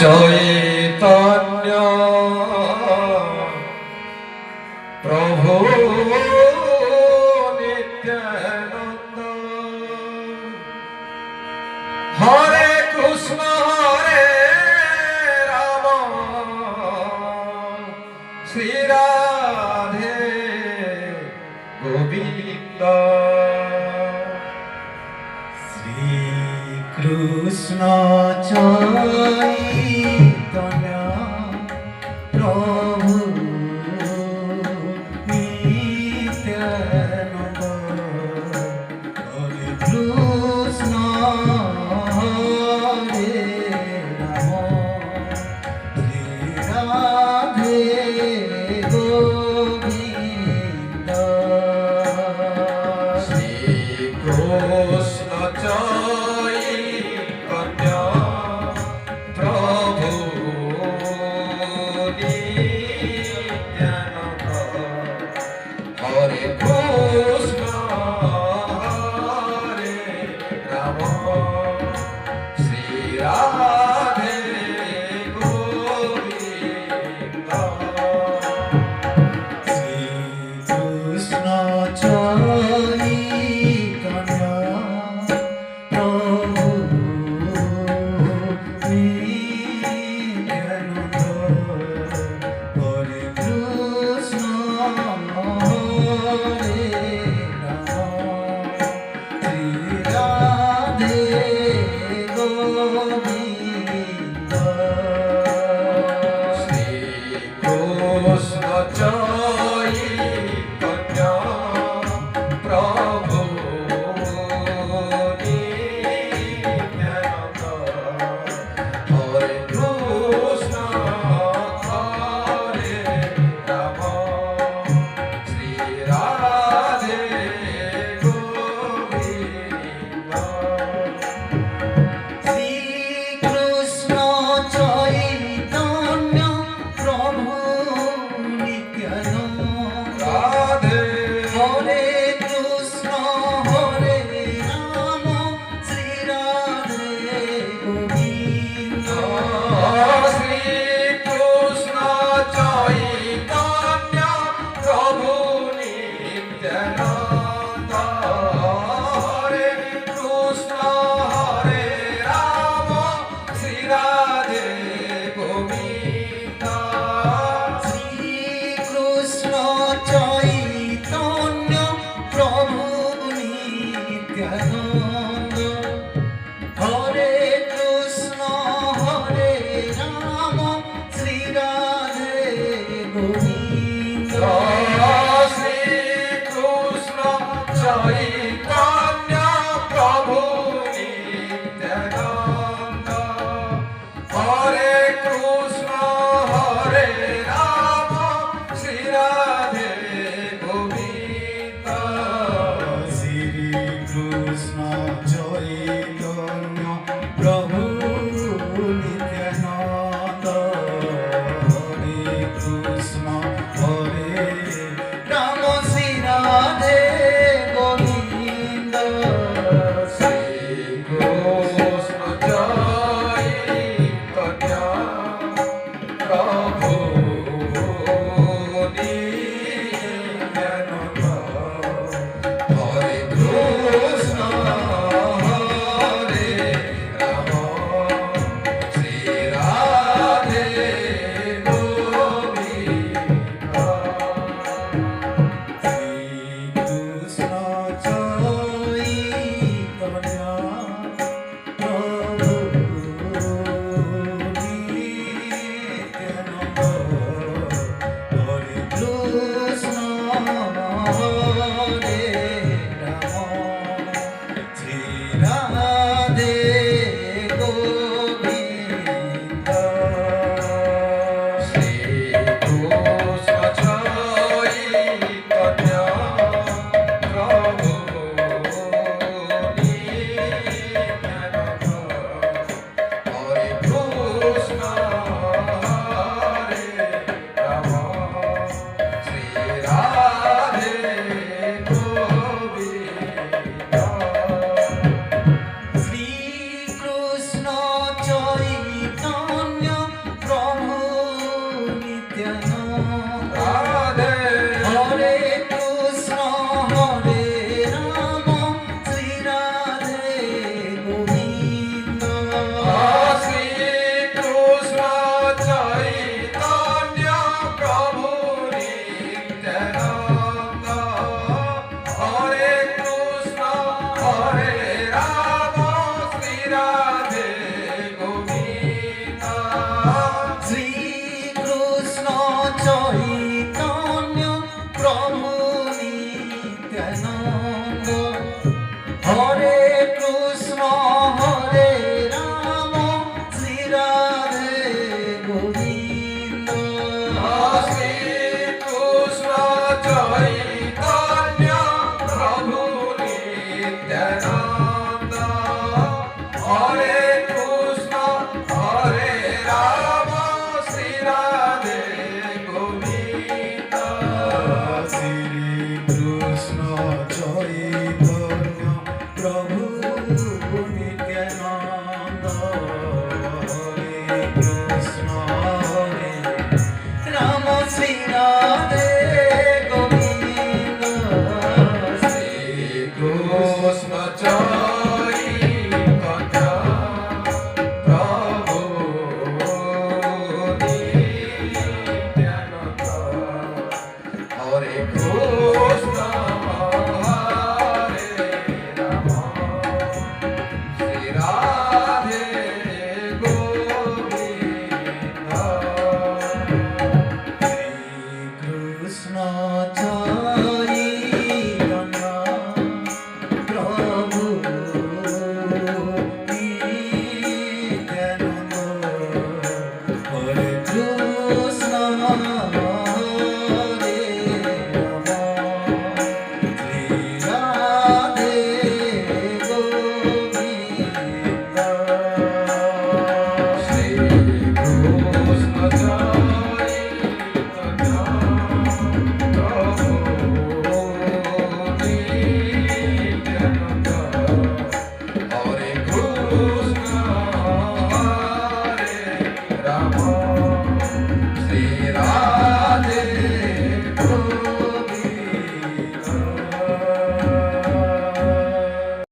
Chaitanya Prabhu Nityananda Hare Krishna Hare Ram Shri Radhe Govinda Krishna Chaitanya Prabhu Nityananda Hare Krishna Hare Ram Shri Radhe Govinda Shri Krishna Chaitanya Prabhu Nityananda Hare Krishna Hare Ram Shri Radhe Govinda Krishna Chaitanya Prabhu Nityananda Hare Krishna Hare Ram Shri Radhe Govinda Shri Krishna Chaitanya Prabhu Nityananda Hare Krishna Hare Ram Shri Radhe Govinda Shrikrishna Chaitanya Prabhu Nityananda Radhe Hare Krishna Hare Ram Shri Radhe Govinda Shri Krishna Chaitanya Prabhu Nityananda Hare Krishna Hare Ram Shri Radhe